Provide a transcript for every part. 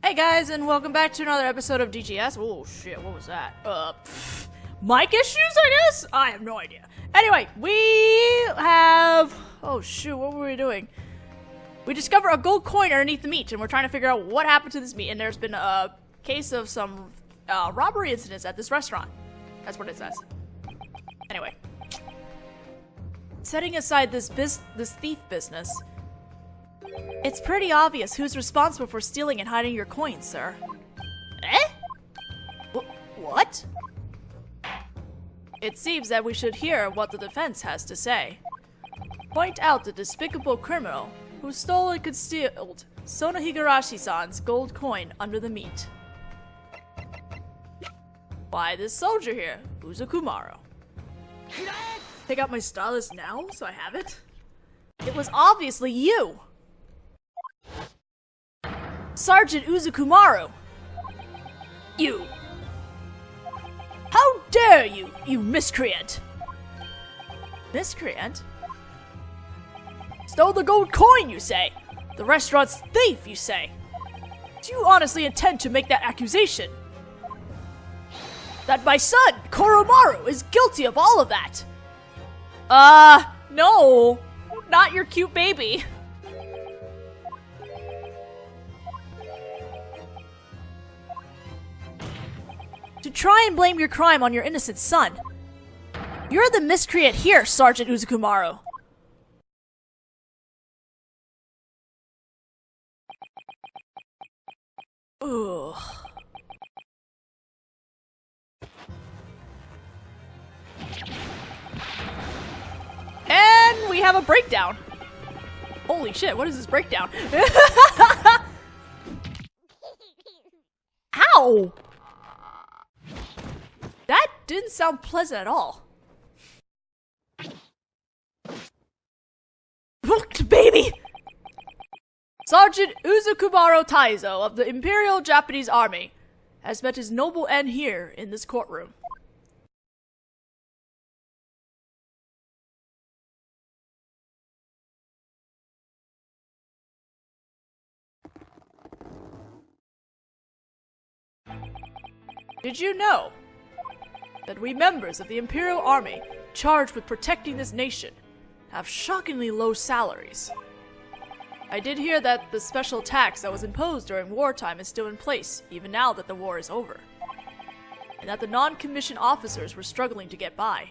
Hey guys, and welcome back to another episode of DGS. Oh shit, what was that? Mic issues, I guess? I have no idea. Anyway, we have... Oh shoot, what were we doing? We discover a gold coin underneath the meat, and we're trying to figure out what happened to this meat, and there's been a case of some robbery incidents at this restaurant. That's what it says. Anyway. Setting aside this thief business, it's pretty obvious who's responsible for stealing and hiding your coins, sir. Eh? What? It seems that we should hear what the defense has to say. Point out the despicable criminal who stole and concealed Sona Higurashi-san's gold coin under the meat. Why this soldier here, Uzukumaro? Take out my stylus now, so I have it. It was obviously you! Sergeant Uzukumaro! You! How dare you, you miscreant! Miscreant? Stole the gold coin, you say? The restaurant's thief, you say? Do you honestly intend to make that accusation? That my son, Koromaru, is guilty of all of that? No! Not your cute baby. To try and blame your crime on your innocent son. You're the miscreant here, Sergeant Uzukumaro. Ugh. And we have a breakdown. Holy shit, what is this breakdown? Ow! That didn't sound pleasant at all. Baby! Sergeant Uzukumaro Taizo of the Imperial Japanese Army has met his noble end here in this courtroom. Did you know that we members of the Imperial Army charged with protecting this nation have shockingly low salaries? I did hear that the special tax that was imposed during wartime is still in place, even now that the war is over, and that the non-commissioned officers were struggling to get by.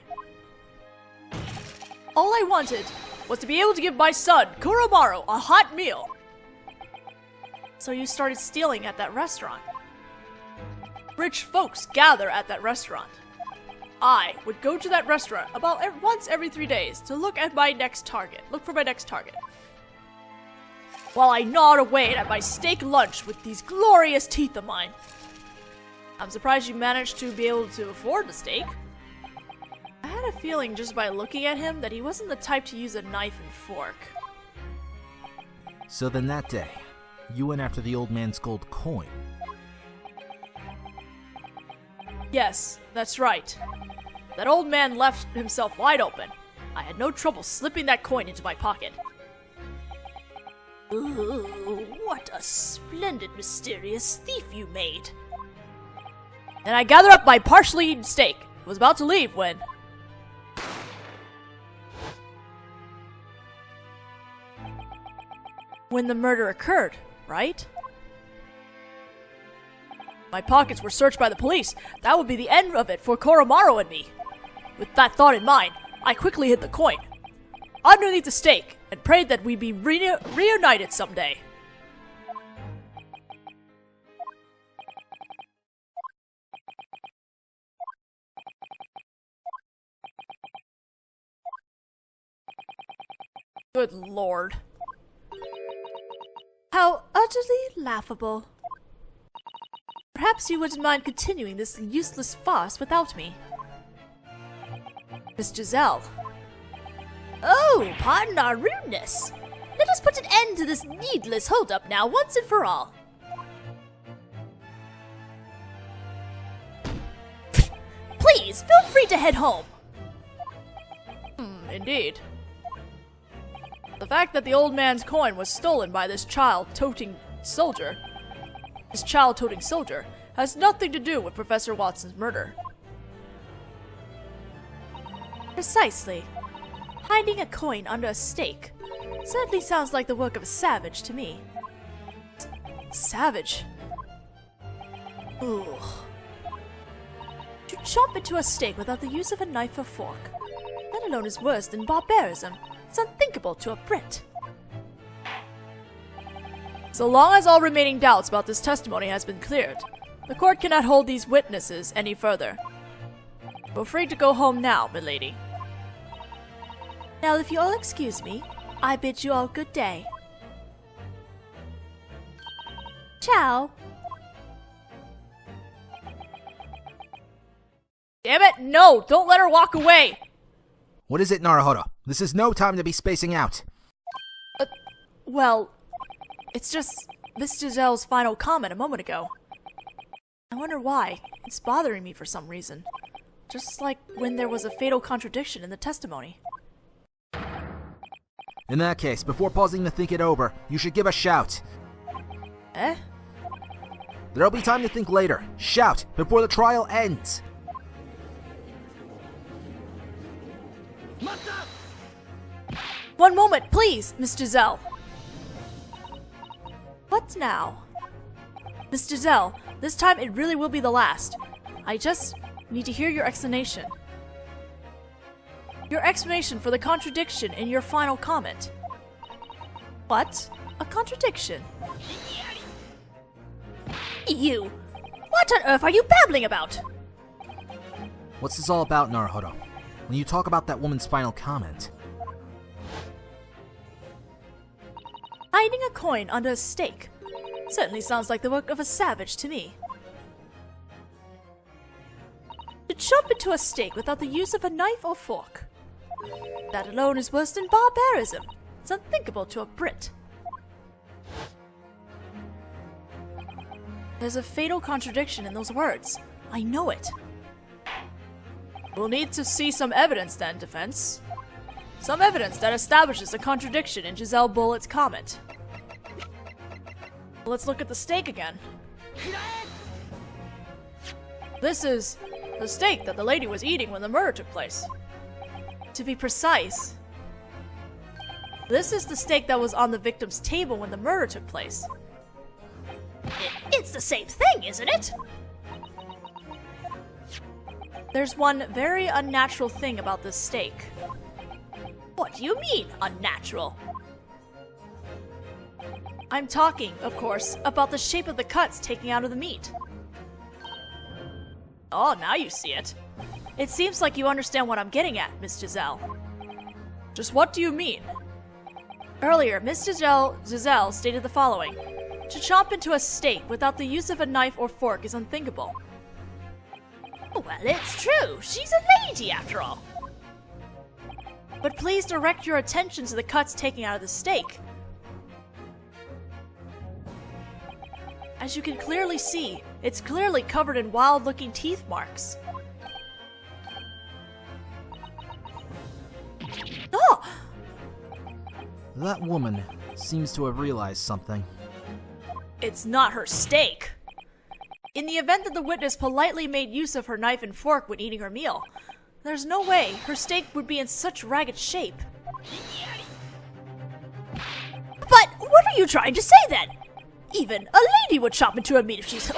All I wanted was to be able to give my son, Koromaru, a hot meal. So you started stealing at that restaurant. Rich folks gather at that restaurant. I would go to that restaurant about once every 3 days to look for my next target. While I gnawed away at my steak lunch with these glorious teeth of mine. I'm surprised you managed to be able to afford the steak. I had a feeling just by looking at him that he wasn't the type to use a knife and fork. So then that day, you went after the old man's gold coin. Yes, that's right. That old man left himself wide open. I had no trouble slipping that coin into my pocket. Ooh, what a splendid, mysterious thief you made. Then I gathered up my partially eaten steak. I was about to leave when... When the murder occurred, right? My pockets were searched by the police. That would be the end of it for Koromaru and me. With that thought in mind, I quickly hid the coin underneath the steak and prayed that we'd be reunited someday. Good lord. How utterly laughable. Perhaps you wouldn't mind continuing this useless farce without me. Miss Giselle. Oh, pardon our rudeness. Let us put an end to this needless holdup now once and for all. Please, feel free to head home. Indeed. The fact that the old man's coin was stolen by this child-toting soldier This child-toting soldier has nothing to do with Professor Watson's murder. Precisely. Hiding a coin under a stake certainly sounds like the work of a savage to me. Savage? Ooh. To chomp into a steak without the use of a knife or fork. That alone is worse than barbarism. It's unthinkable to a Brit. So long as all remaining doubts about this testimony has been cleared, the court cannot hold these witnesses any further. Feel free to go home now, milady. Now, if you all excuse me, I bid you all good day. Ciao. Damn it, no! Don't let her walk away! What is it, Naruhodō? This is no time to be spacing out. Well, it's just Miss Giselle's final comment a moment ago. I wonder why. It's bothering me for some reason. Just like when there was a fatal contradiction in the testimony. In that case, before pausing to think it over, you should give a shout. Eh? There'll be time to think later. Shout before the trial ends. One moment, please, Miss Giselle. What now? Miss Giselle, this time it really will be the last. I just need to hear your explanation. Your explanation for the contradiction in your final comment. What? A contradiction? You! What on earth are you babbling about? What's this all about, Naruhodō? When you talk about that woman's final comment. Hiding a coin under a stake. Certainly sounds like the work of a savage to me. To chomp into a steak without the use of a knife or fork. That alone is worse than barbarism. It's unthinkable to a Brit. There's a fatal contradiction in those words. I know it. We'll need to see some evidence then, defense. Some evidence that establishes a contradiction in Giselle Bullett's comment. Let's look at the steak again. This is the steak that the lady was eating when the murder took place. To be precise, this is the steak that was on the victim's table when the murder took place. It's the same thing, isn't it? There's one very unnatural thing about this steak. What do you mean, unnatural? I'm talking, of course, about the shape of the cuts taken out of the meat. Oh, now you see it. It seems like you understand what I'm getting at, Miss Giselle. Just what do you mean? Earlier, Miss Giselle stated the following. To chomp into a steak without the use of a knife or fork is unthinkable. Well, it's true. She's a lady, after all. But please direct your attention to the cuts taken out of the steak. As you can clearly see, it's clearly covered in wild-looking teeth marks. Oh! That woman seems to have realized something. It's not her steak. In the event that the witness politely made use of her knife and fork when eating her meal, there's no way her steak would be in such ragged shape. But what are you trying to say then? Even a lady would chop into her meat if she's...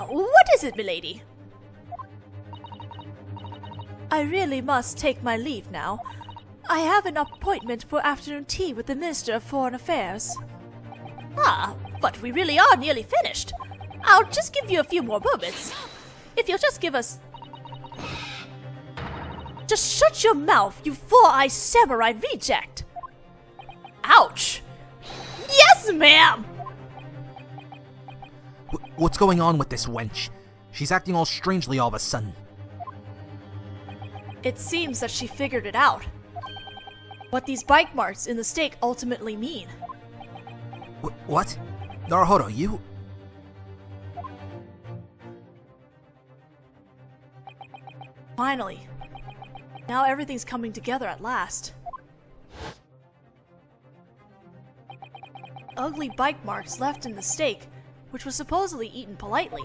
what is it, milady? I really must take my leave now. I have an appointment for afternoon tea with the Minister of Foreign Affairs. But we really are nearly finished. I'll just give you a few more moments. If you'll just give us... Just shut your mouth, you four-eyed samurai reject! Ouch! Yes, ma'am! What's going on with this wench? She's acting all strangely all of a sudden. It seems that she figured it out. What these bite marks in the steak ultimately mean. What? Naruhodō, you... Finally. Now everything's coming together at last. ugly bite marks left in the steak, which was supposedly eaten politely.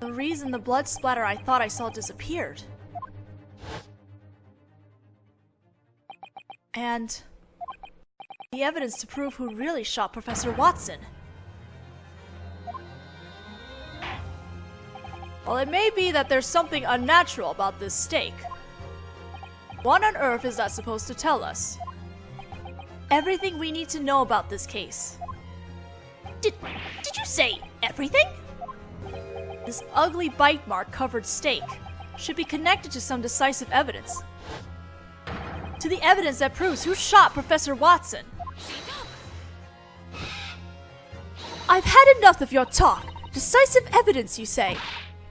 The reason the blood splatter I thought I saw disappeared. And the evidence to prove who really shot Professor Watson. Well, it may be that there's something unnatural about this steak. What on earth is that supposed to tell us? Everything we need to know about this case. Did you say everything? This ugly bite mark covered steak should be connected to some decisive evidence. To the evidence that proves who shot Professor Watson. I've had enough of your talk. Decisive evidence, you say?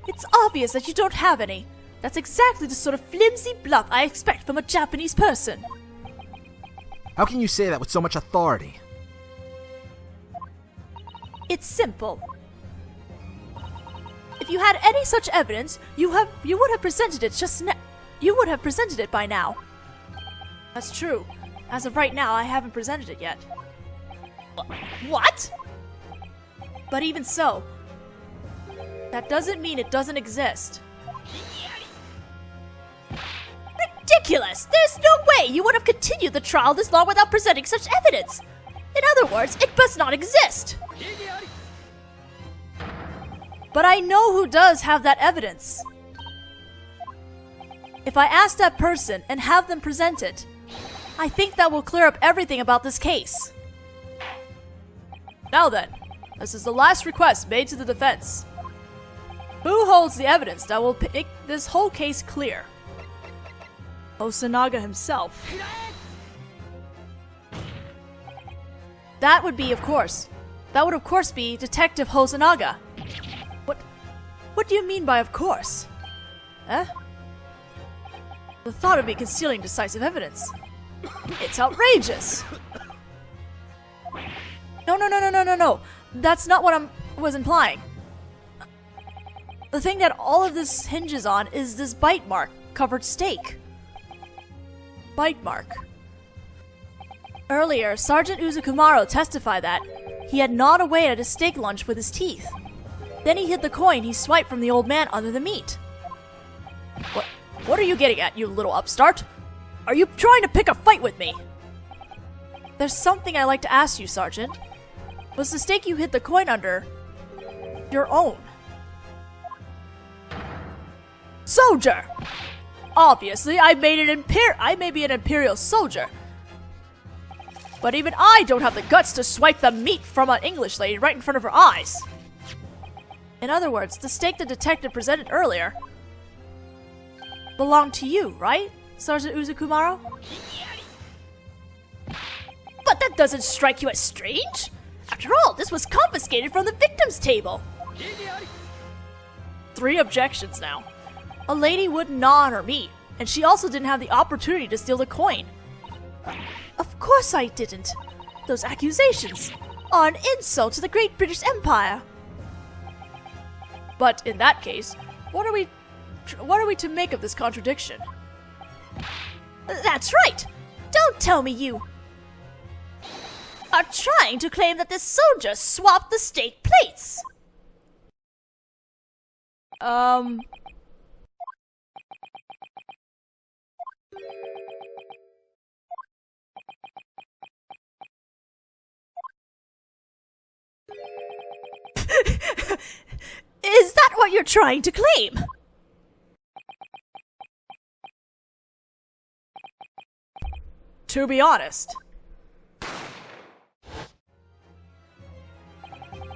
It's obvious that you don't have any. That's exactly the sort of flimsy bluff I expect from a Japanese person. How can you say that with so much authority? It's simple. If you had any such evidence, you would have presented it You would have presented it by now. That's true. As of right now, I haven't presented it yet. What? But even so, that doesn't mean it doesn't exist. Ridiculous! There's no way you would have continued the trial this long without presenting such evidence! In other words, it must not exist! But I know who does have that evidence. If I ask that person and have them present it, I think that will clear up everything about this case. Now then, this is the last request made to the defense. Who holds the evidence that will make this whole case clear? Osanaga himself. That would of course be Detective Hosanaga. What do you mean by of course? Eh? The thought of me concealing decisive evidence. It's outrageous! No. That's not what I was implying. The thing that all of this hinges on is this bite mark covered steak. Bite mark. Earlier, Sergeant Uzukumaro testified that he had gnawed away at his steak lunch with his teeth. Then he hid the coin he swiped from the old man under the meat. What are you getting at, you little upstart? Are you trying to pick a fight with me? There's something I'd like to ask you, Sergeant. Was the steak you hid the coin under your own? Soldier! Obviously, I may be an Imperial soldier. But even I don't have the guts to swipe the meat from an English lady right in front of her eyes. In other words, the steak the detective presented earlier belonged to you, right, Sergeant Uzukumaro? But that doesn't strike you as strange? After all, this was confiscated from the victim's table. 3 objections now. A lady wouldn't gnaw on her meat, and she also didn't have the opportunity to steal the coin. Of course I didn't. Those accusations are an insult to the Great British Empire. But in that case, what are we to make of this contradiction? That's right! Don't tell me you are trying to claim that this soldier swapped the steak plates! Is that what you're trying to claim? To be honest,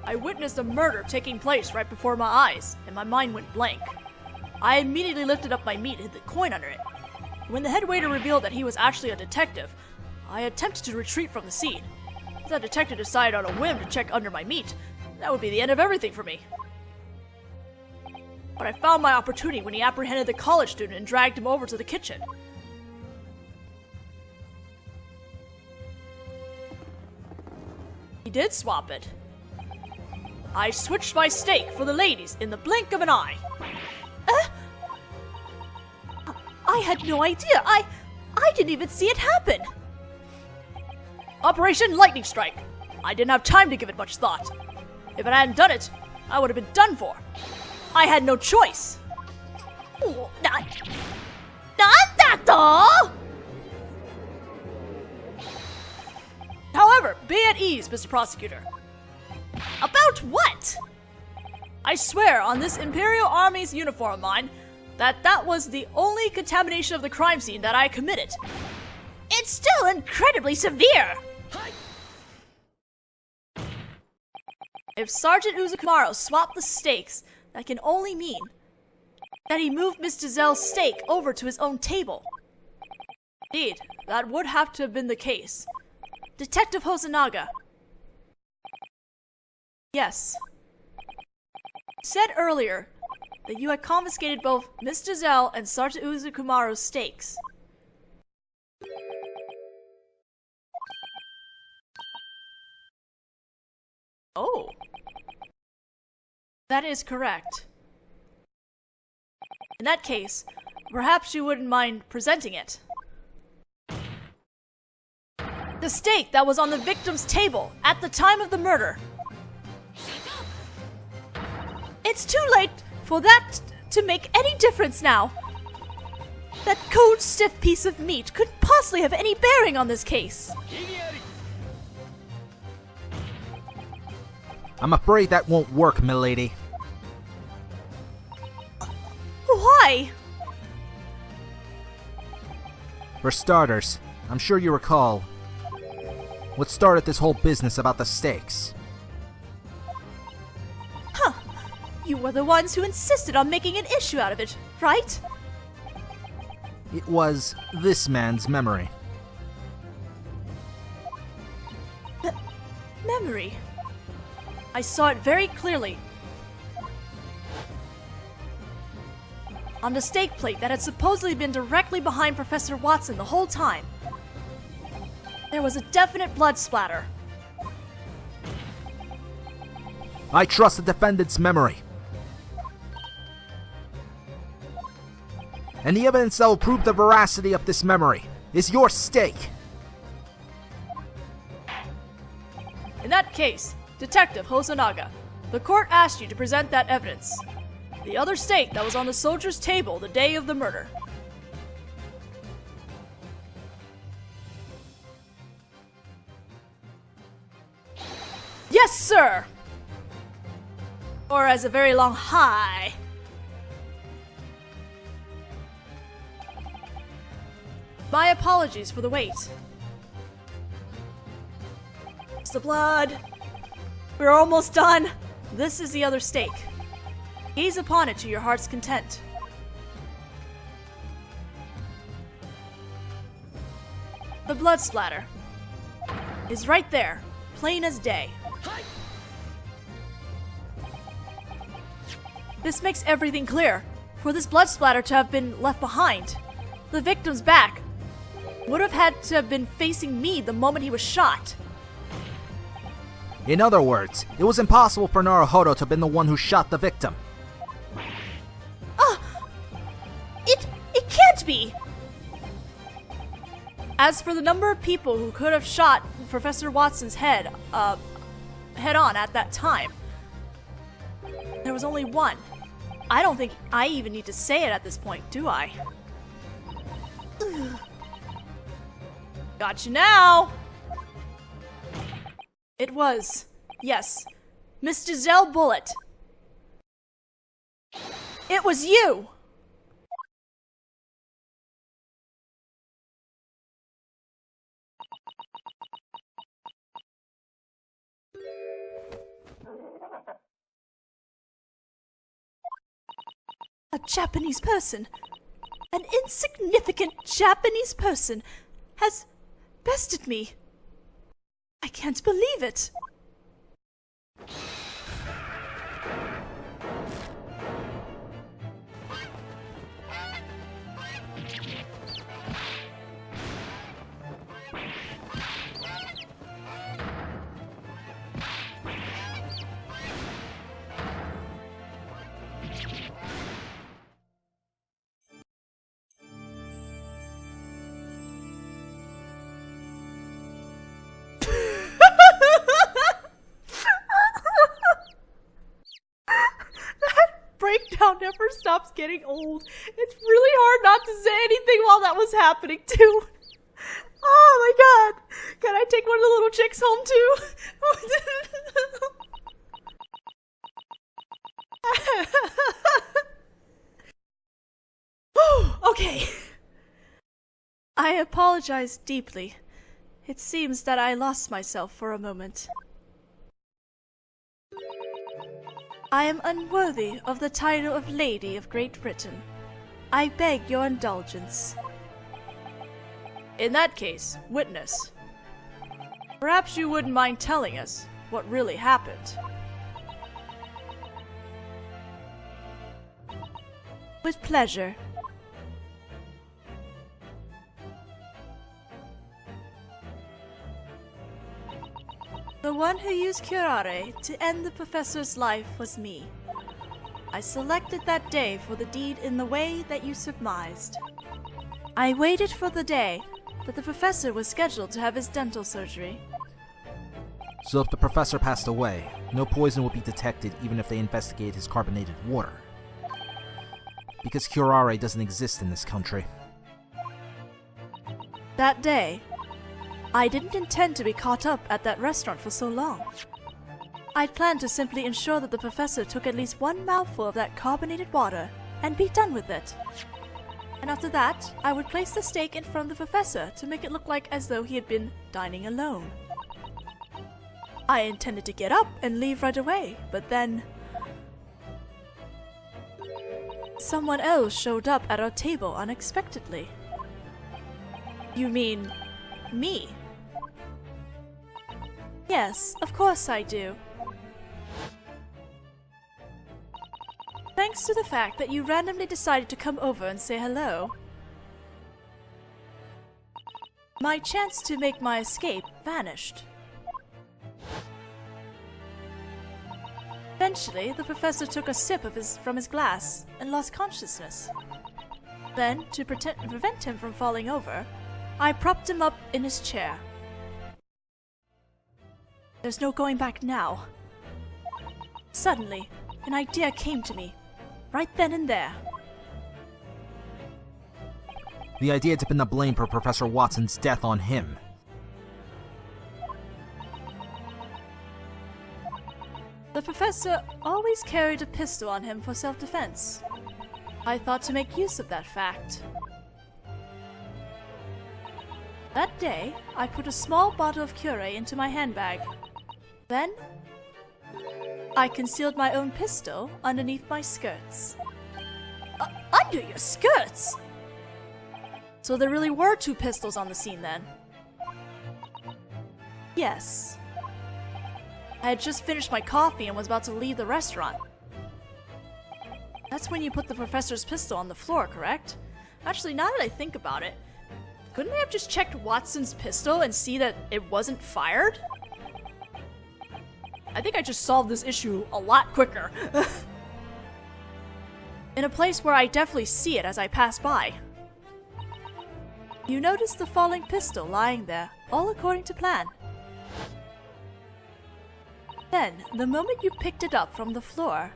I witnessed a murder taking place right before my eyes, and my mind went blank. I immediately lifted up my meat and hid the coin under it. When the head waiter revealed that he was actually a detective, I attempted to retreat from the scene. If that detective decided on a whim to check under my meat, that would be the end of everything for me. But I found my opportunity when he apprehended the college student and dragged him over to the kitchen. He did swap it. I switched my steak for the ladies in the blink of an eye. I had no idea. I didn't even see it happen. Operation Lightning Strike. I didn't have time to give it much thought. If I hadn't done it, I would have been done for. I had no choice. However, be at ease, Mr. Prosecutor. About what? I swear on this Imperial Army's uniform of mine that was the only contamination of the crime scene that I committed. It's still incredibly severe. If Sergeant Uzukumaro swapped the stakes, that can only mean that he moved Miss Giselle's stake over to his own table. Indeed, that would have to have been the case. Detective Hosonaga. Yes. You said earlier that you had confiscated both Miss Giselle and Sergeant Uzukumaro's stakes. Oh. That is correct. In that case, perhaps you wouldn't mind presenting it. The stake that was on the victim's table at the time of the murder. It's too late for that to make any difference now. That cold, stiff piece of meat couldn't possibly have any bearing on this case. I'm afraid that won't work, milady. Why? For starters, I'm sure you recall what started this whole business about the stakes. Huh. You were the ones who insisted on making an issue out of it, right? It was this man's memory. Memory. I saw it very clearly. On the stake plate that had supposedly been directly behind Professor Watson the whole time, there was a definite blood splatter. I trust the defendant's memory. And the evidence that will prove the veracity of this memory is your stake. In that case, Detective Hosonaga, the court asked you to present that evidence. The other stake that was on the soldier's table the day of the murder. Yes, sir! Or as a very long hi. My apologies for the wait. It's the blood. We're almost done. This is the other stake. Gaze upon it to your heart's content. The blood splatter is right there, plain as day. This makes everything clear. For this blood splatter to have been left behind, the victim's back would have had to have been facing me the moment he was shot. In other words, it was impossible for Naruhodō to have been the one who shot the victim. It can't be! As for the number of people who could have shot Professor Watson's head on at that time, there was only one. I don't think I even need to say it at this point, do I? Got you now! It was, yes, Miss Giselle Bullet. It was you! A Japanese person, an insignificant Japanese person, has bested me. I can't believe it. job's getting old. It's really hard not to say anything while that was happening, too. Oh my god. Can I take one of the little chicks home, too? Okay. I apologize deeply. It seems that I lost myself for a moment. I am unworthy of the title of Lady of Great Britain. I beg your indulgence. In that case, witness. Perhaps you wouldn't mind telling us what really happened. With pleasure. The one who used curare to end the professor's life was me. I selected that day for the deed in the way that you surmised. I waited for the day that the professor was scheduled to have his dental surgery. So if the professor passed away, no poison would be detected even if they investigate his carbonated water. Because curare doesn't exist in this country. That day, I didn't intend to be caught up at that restaurant for so long. I'd planned to simply ensure that the professor took at least one mouthful of that carbonated water and be done with it. And after that, I would place the steak in front of the professor to make it look like as though he had been dining alone. I intended to get up and leave right away, but then someone else showed up at our table unexpectedly. You mean me? Yes, of course I do. Thanks to the fact that you randomly decided to come over and say hello, my chance to make my escape vanished. Eventually, the professor took a sip from his glass and lost consciousness. Then, to prevent him from falling over, I propped him up in his chair. There's no going back now. Suddenly, an idea came to me, right then and there. The idea to pin the blame for Professor Watson's death on him. The professor always carried a pistol on him for self-defense. I thought to make use of that fact. That day, I put a small bottle of curare into my handbag. Then, I concealed my own pistol underneath my skirts. Under your skirts? So there really were two pistols on the scene then? Yes. I had just finished my coffee and was about to leave the restaurant. That's when you put the professor's pistol on the floor, correct? Actually, now that I think about it, couldn't I have just checked Watson's pistol and see that it wasn't fired? I think I just solved this issue a lot quicker. In a place where I definitely see it as I pass by. You notice the falling pistol lying there, all according to plan. Then, the moment you picked it up from the floor,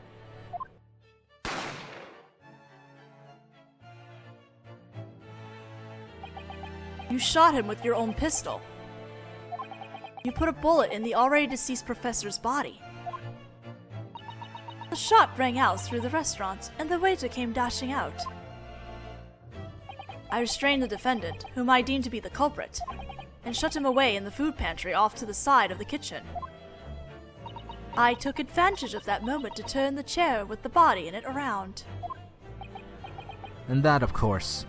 you shot him with your own pistol. You put a bullet in the already deceased professor's body. The shot rang out through the restaurant, and the waiter came dashing out. I restrained the defendant, whom I deemed to be the culprit, and shut him away in the food pantry off to the side of the kitchen. I took advantage of that moment to turn the chair with the body in it around. And that, of course,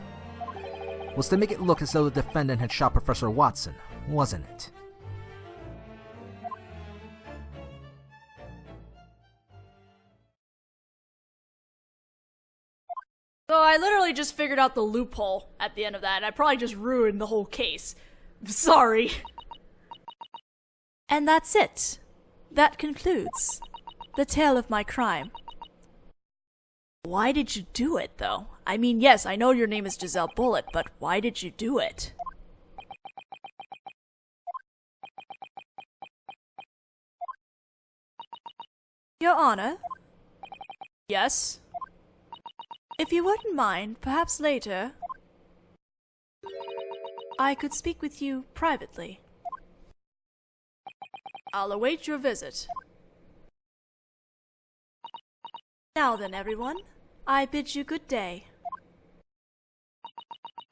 was to make it look as though the defendant had shot Professor Watson, wasn't it? So I literally just figured out the loophole at the end of that, and I probably just ruined the whole case. Sorry. And that's it. That concludes the tale of my crime. Why did you do it, though? I mean, yes, I know your name is Giselle Bullet, but why did you do it? Your Honor? Yes? If you wouldn't mind, perhaps later, I could speak with you privately. I'll await your visit. Now then, everyone, I bid you good day.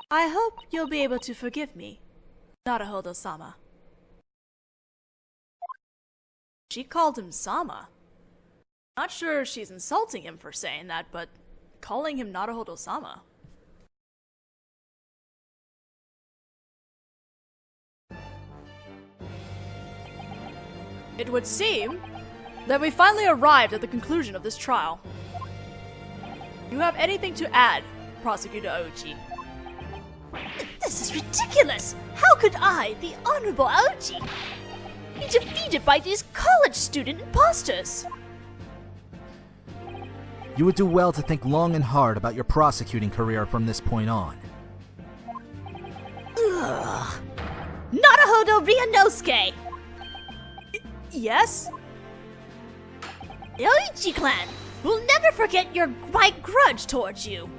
I hope you'll be able to forgive me, Naruhodō-sama. She called him Sama. Not sure she's insulting him for saying that, but calling him Naruhodō-sama. It would seem that we finally arrived at the conclusion of this trial. Do you have anything to add, Prosecutor Aochi? This is ridiculous! How could I, the Honorable Aochi, be defeated by these college student imposters? You would do well to think long and hard about your prosecuting career from this point on. Ugh. Naruhodō Ryūnosuke! Yes? The Oichi clan will never forget my grudge towards you.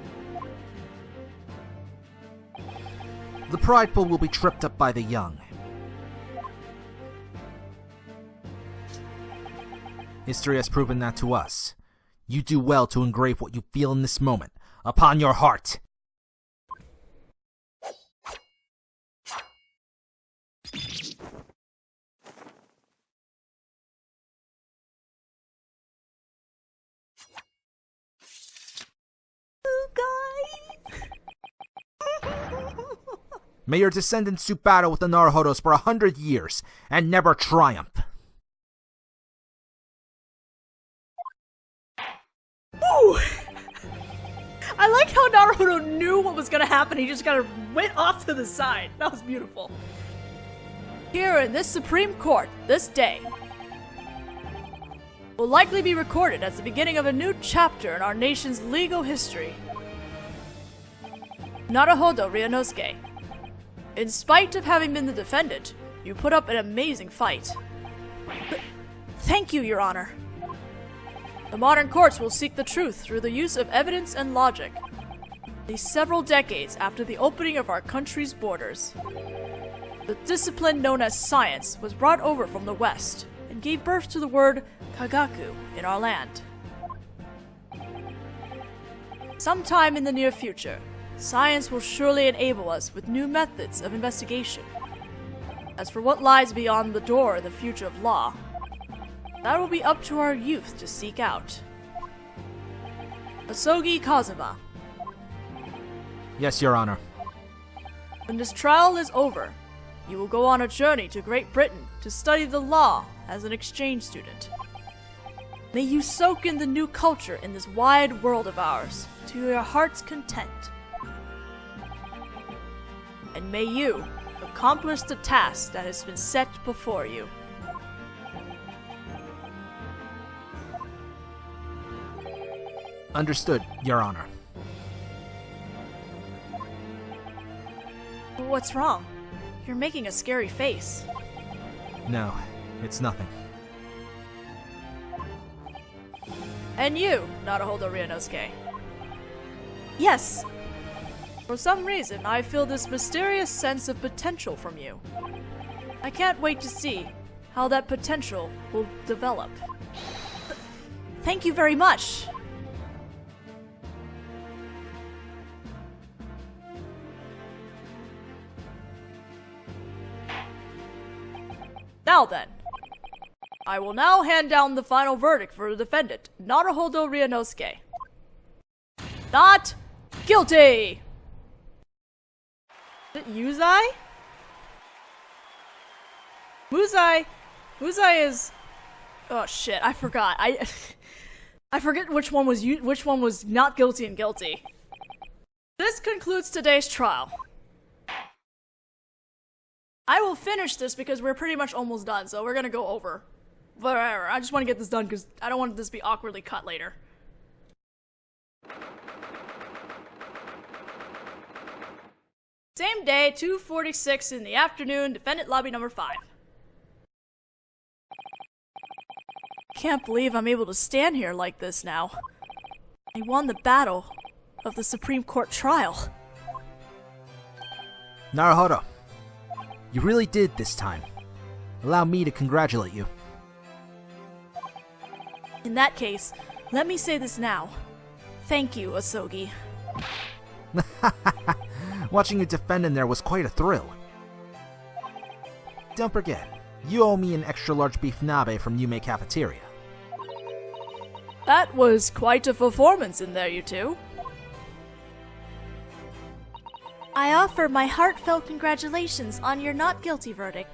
The prideful will be tripped up by the young. History has proven that to us. You do well to engrave what you feel in this moment upon your heart. May your descendants do battle with the Naruhodos for 100 years and never triumph. Ooh! I like how Naruhodo knew what was gonna happen. He just kind of went off to the side. That was beautiful. Here in this Supreme Court, this day will likely be recorded as the beginning of a new chapter in our nation's legal history. Naruhodō Ryūnosuke. In spite of having been the defendant, you put up an amazing fight. Thank you, Your Honor. The modern courts will seek the truth through the use of evidence and logic. These several decades after the opening of our country's borders, the discipline known as science was brought over from the West and gave birth to the word kagaku in our land. Sometime in the near future, science will surely enable us with new methods of investigation. As for what lies beyond the door in the future of law, that will be up to our youth to seek out. Asogi Kazuma. Yes, Your Honor. When this trial is over, you will go on a journey to Great Britain to study the law as an exchange student. May you soak in the new culture in this wide world of ours to your heart's content. And may you accomplish the task that has been set before you. Understood, Your Honor. What's wrong? You're making a scary face. No, it's nothing. And you, Naruhodō Ryūnosuke. Yes. For some reason, I feel this mysterious sense of potential from you. I can't wait to see how that potential will develop. Thank you very much. Now then, I will now hand down the final verdict for the defendant, Naruhodō Ryūnosuke. Not guilty! Is it Yuzai? Muzai is... Oh shit, I forgot. I forget which one was not guilty and guilty. This concludes today's trial. I will finish this because we're pretty much almost done, so we're gonna go over. But whatever, I just want to get this done because I don't want this to be awkwardly cut later. Same day, 2:46 in the afternoon, defendant lobby number 5. Can't believe I'm able to stand here like this now. I won the battle. of the Supreme Court trial. Naruhodō, you really did this time. Allow me to congratulate you. In that case, let me say this now. Thank you, Asogi. Watching you defend in there was quite a thrill. Don't forget, you owe me an extra large beef nabe from Yume Cafeteria. That was quite a performance in there, you two. I offer my heartfelt congratulations on your not guilty verdict.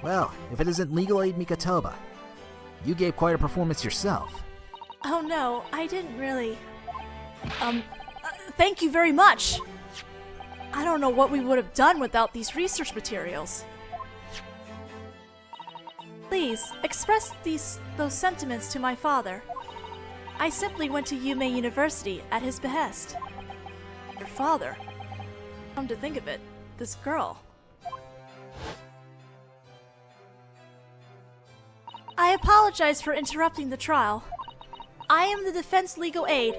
Well, if it isn't Legal Aid Mikotoba, you gave quite a performance yourself. Oh no, I didn't really. Thank you very much. I don't know what we would have done without these research materials. Please, express those sentiments to my father. I simply went to Yume University at his behest. Your father? Come to think of it, this girl. I apologize for interrupting the trial. I am the defense legal aid,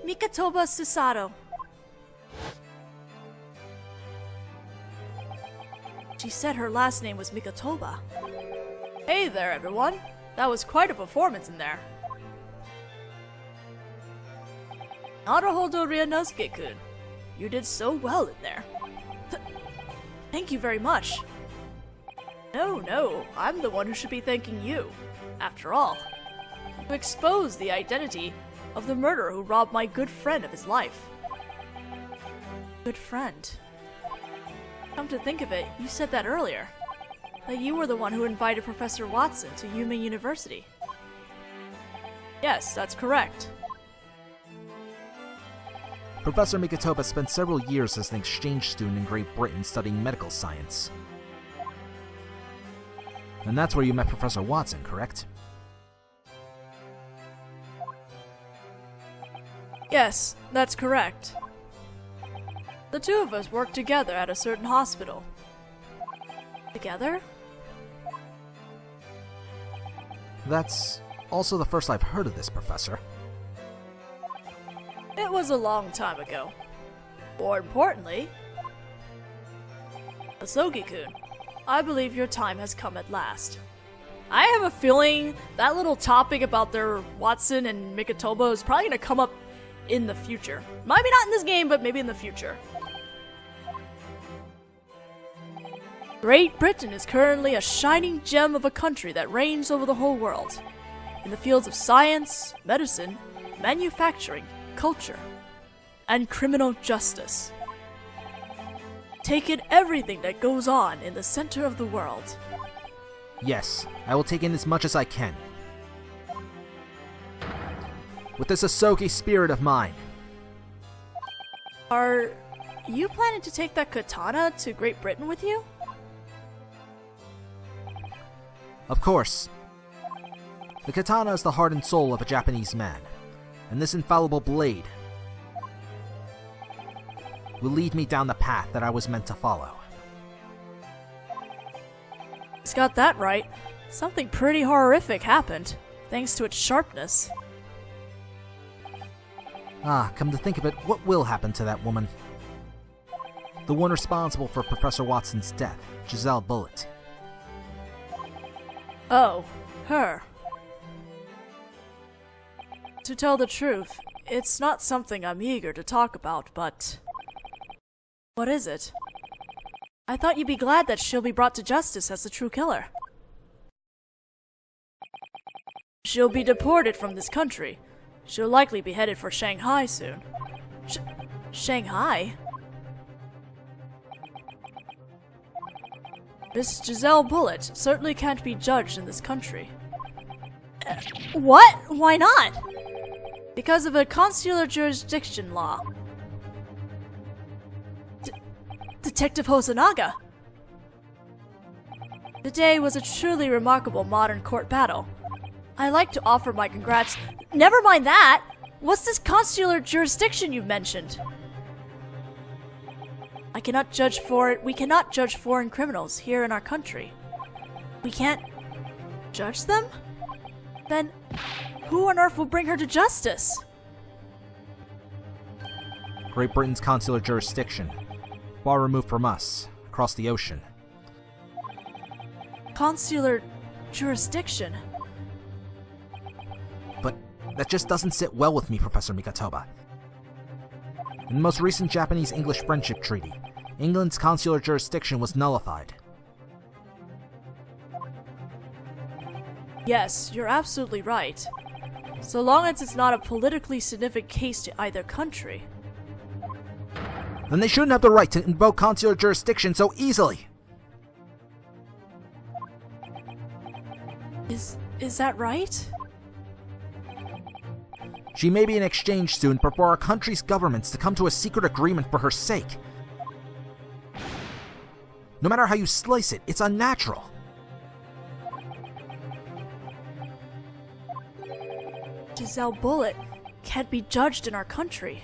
Mikotoba Susato. She said her last name was Mikotoba. Hey there, everyone. That was quite a performance in there. Naruhodō Ryūnosuke-kun, you did so well in there. Thank you very much. No, I'm the one who should be thanking you. After all, you exposed the identity of the murderer who robbed my good friend of his life. Good friend. Come to think of it, you said that earlier. That you were the one who invited Professor Watson to Yume University. Yes, that's correct. Professor Mikotoba spent several years as an exchange student in Great Britain studying medical science. And that's where you met Professor Watson, correct? Yes, that's correct. The two of us worked together at a certain hospital. Together? That's also the first I've heard of this, Professor. It was a long time ago. More importantly, Asogi-kun, I believe your time has come at last. I have a feeling that little topic about their Watson and Mikotoba is probably going to come up in the future. Maybe not in this game, but maybe in the future. Great Britain is currently a shining gem of a country that reigns over the whole world. In the fields of science, medicine, manufacturing, culture, and criminal justice. Take in everything that goes on in the center of the world. Yes, I will take in as much as I can. With this Asogi spirit of mine. Are you planning to take that katana to Great Britain with you? Of course. The katana is the heart and soul of a Japanese man, and this infallible blade will lead me down the path that I was meant to follow. He's got that right. Something pretty horrific happened, thanks to its sharpness. Ah, come to think of it, what will happen to that woman? The one responsible for Professor Watson's death, Giselle Bullitt. Oh, her. To tell the truth, it's not something I'm eager to talk about, but... What is it? I thought you'd be glad that she'll be brought to justice as the true killer. She'll be deported from this country. She'll likely be headed for Shanghai soon. Shanghai? Miss Giselle Bullitt certainly can't be judged in this country. What? Why not? Because of a consular jurisdiction law. Detective Hosonaga! Today was a truly remarkable modern court battle. I'd like to offer my congrats. Never mind that! What's this consular jurisdiction you mentioned? I cannot judge for it. We cannot judge foreign criminals here in our country. We can't judge them? Then who on earth will bring her to justice? Great Britain's consular jurisdiction, far removed from us, across the ocean. Consular jurisdiction? But that just doesn't sit well with me, Professor Mikatoba. In the most recent Japanese-English Friendship Treaty, England's consular jurisdiction was nullified. Yes, you're absolutely right. So long as it's not a politically significant case to either country. Then they shouldn't have the right to invoke consular jurisdiction so easily! Is that right? She may be an exchange student, but for our country's governments to come to a secret agreement for her sake. No matter how you slice it, it's unnatural. Giselle Bullitt can't be judged in our country.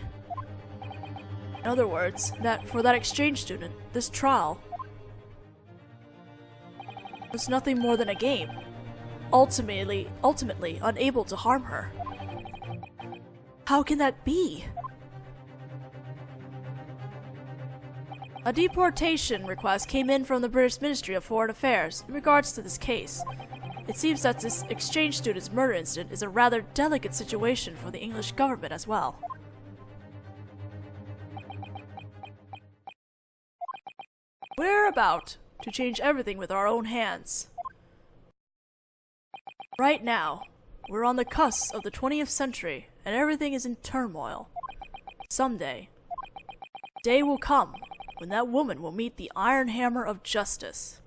In other words, that for that exchange student, this trial was nothing more than a game, ultimately unable to harm her. How can that be? A deportation request came in from the British Ministry of Foreign Affairs in regards to this case. It seems that this exchange student's murder incident is a rather delicate situation for the English government as well. We're about to change everything with our own hands. Right now, we're on the cusp of the 20th century, and everything is in turmoil. Someday, day will come when that woman will meet the iron hammer of justice.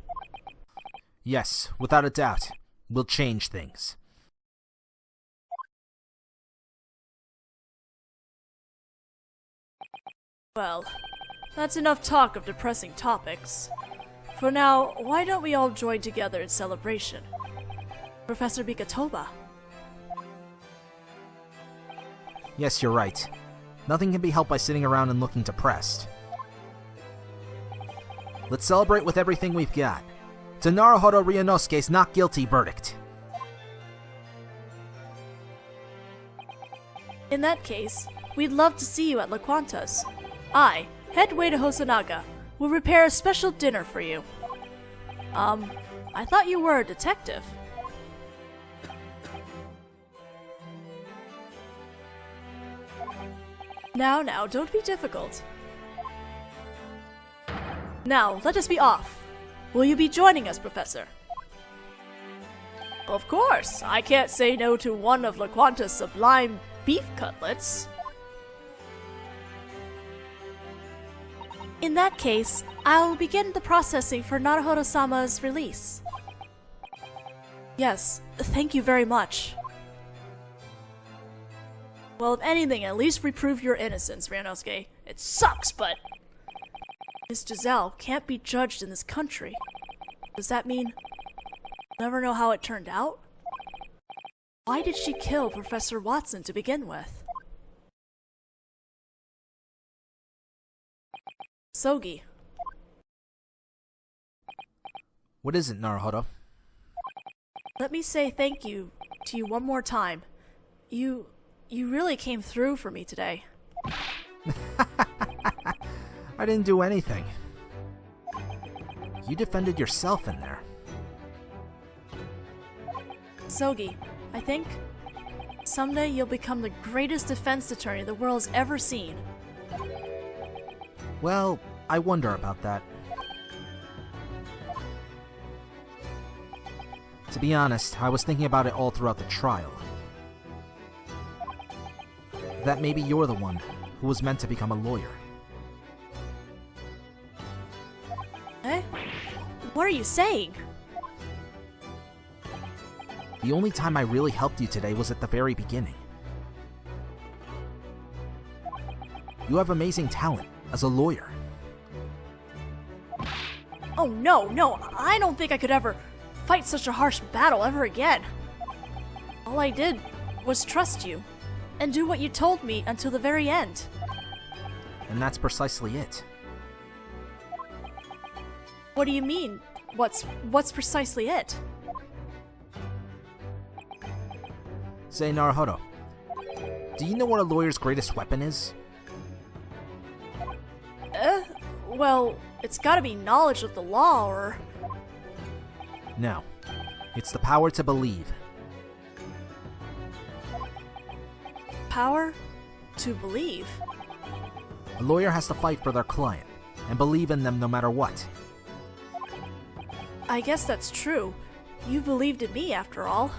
Yes, without a doubt, we'll change things. Well, that's enough talk of depressing topics. For now, why don't we all join together in celebration? Professor Mikatoba. Yes, you're right. Nothing can be helped by sitting around and looking depressed. Let's celebrate with everything we've got. To Naruhodō Ryūnosuke's not guilty verdict. In that case, we'd love to see you at La Quanta's. I, head waiter Hosonaga, will prepare a special dinner for you. I thought you were a detective. Now, don't be difficult. Now, let us be off. Will you be joining us, Professor? Of course, I can't say no to one of La Quanta's sublime beef cutlets. In that case, I'll begin the processing for Naruhodō-sama's release. Yes, thank you very much. Well, if anything, at least reprove your innocence, Ryūnosuke. It sucks, but Miss Giselle can't be judged in this country. Does that mean we'll never know how it turned out? Why did she kill Professor Watson to begin with? Sogi. What is it, Naruhodō? Let me say thank you to you one more time. You really came through for me today. I didn't do anything. You defended yourself in there. Sogi, I think someday you'll become the greatest defense attorney the world has ever seen. Well, I wonder about that. To be honest, I was thinking about it all throughout the trial. That maybe you're the one who was meant to become a lawyer. Eh? What are you saying? The only time I really helped you today was at the very beginning. You have amazing talent as a lawyer. Oh no, I don't think I could ever fight such a harsh battle ever again. All I did was trust you and do what you told me until the very end. And that's precisely it. What do you mean? What's precisely it? Say, Naruhodō, do you know what a lawyer's greatest weapon is? Well, it's gotta be knowledge of the law, or... No. It's the power to believe. Power to believe? A lawyer has to fight for their client, and believe in them no matter what. I guess that's true. You believed in me, after all.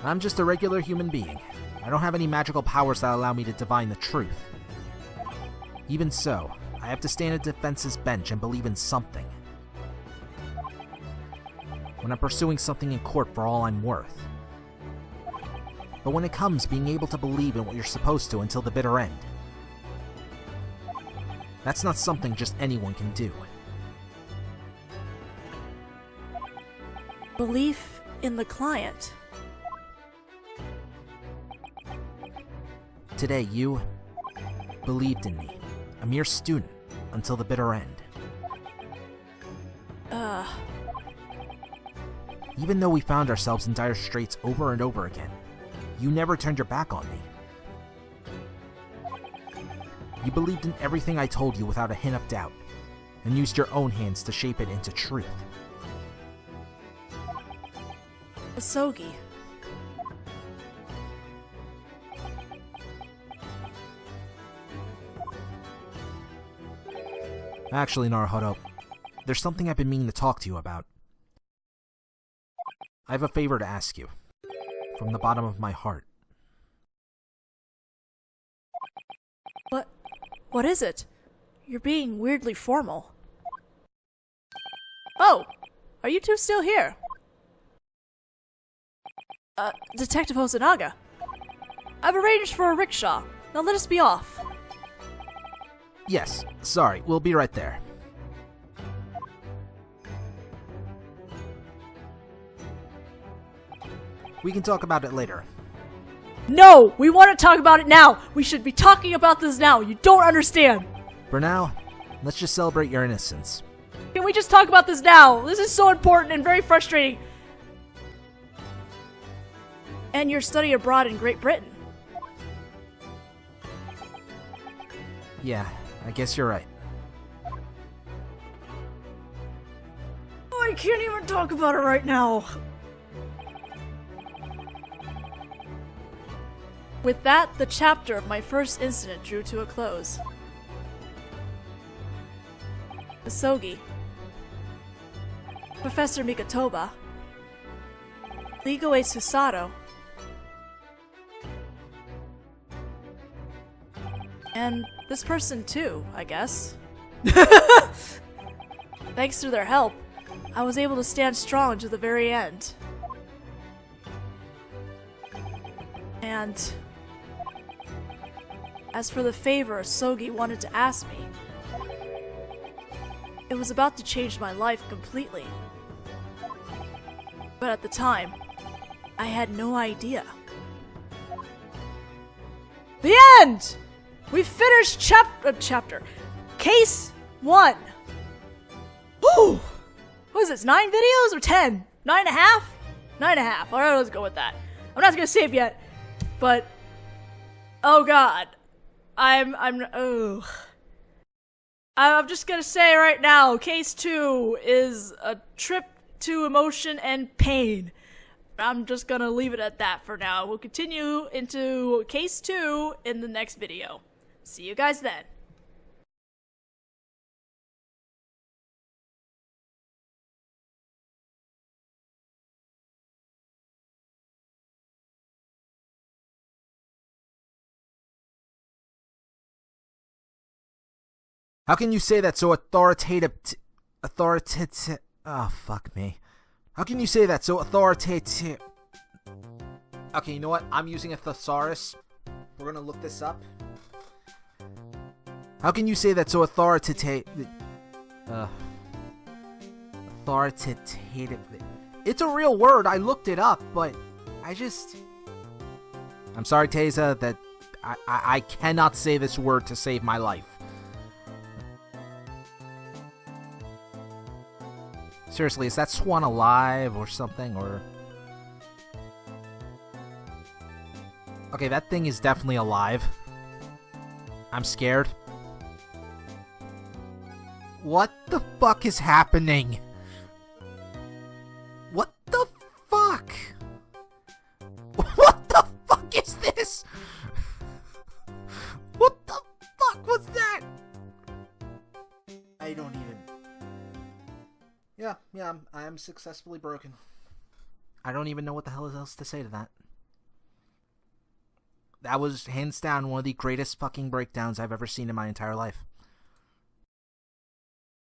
I'm just a regular human being. I don't have any magical powers that allow me to divine the truth. Even so, I have to stand at defense's bench and believe in something. When I'm pursuing something in court for all I'm worth. But when it comes being able to believe in what you're supposed to until the bitter end, that's not something just anyone can do. Belief in the client. Today, you believed in me, a mere student, until the bitter end. Even though we found ourselves in dire straits over and over again, you never turned your back on me. You believed in everything I told you without a hint of doubt, and used your own hands to shape it into truth. Asogi. Actually, Naruhodō, there's something I've been meaning to talk to you about. I have a favor to ask you, from the bottom of my heart. What is it? You're being weirdly formal. Oh! Are you two still here? Detective Hosonaga. I've arranged for a rickshaw. Now let us be off. Yes, sorry, we'll be right there. We can talk about it later. No! We want to talk about it now! We should be talking about this now! You don't understand! For now, let's just celebrate your innocence. Can we just talk about this now? This is so important and very frustrating. And your study abroad in Great Britain. Yeah, I guess you're right. Oh, I can't even talk about it right now. With that, the chapter of my first incident drew to a close. Asogi, Professor Mikotoba, Ligoe Susato, and this person too, I guess. Thanks to their help, I was able to stand strong to the very end. And as for the favor Asogi wanted to ask me, it was about to change my life completely. But at the time, I had no idea. The end! We finished chapter. Case 1. Whew! What is this, 9 videos or 10? 9.5? 9.5. Alright, let's go with that. I'm not gonna save yet, but... Oh god. I'm just gonna say right now, Case 2 is a trip to emotion and pain. I'm just gonna leave it at that for now. We'll continue into Case 2 in the next video. See you guys then. How can you say that so authoritative? Oh, fuck me. How can you say that so authoritative? Okay, you know what? I'm using a thesaurus. We're gonna look this up. How can you say that so authoritative? Authoritative. It's a real word. I looked it up, but I'm sorry, Taza, that I cannot say this word to save my life. Seriously, is that swan alive or something, or... Okay, that thing is definitely alive. I'm scared. What the fuck is happening? What the fuck? What the fuck is this? What the fuck was that? I don't even... Yeah, I am successfully broken. I don't even know what the hell else to say to that. That was hands down one of the greatest fucking breakdowns I've ever seen in my entire life.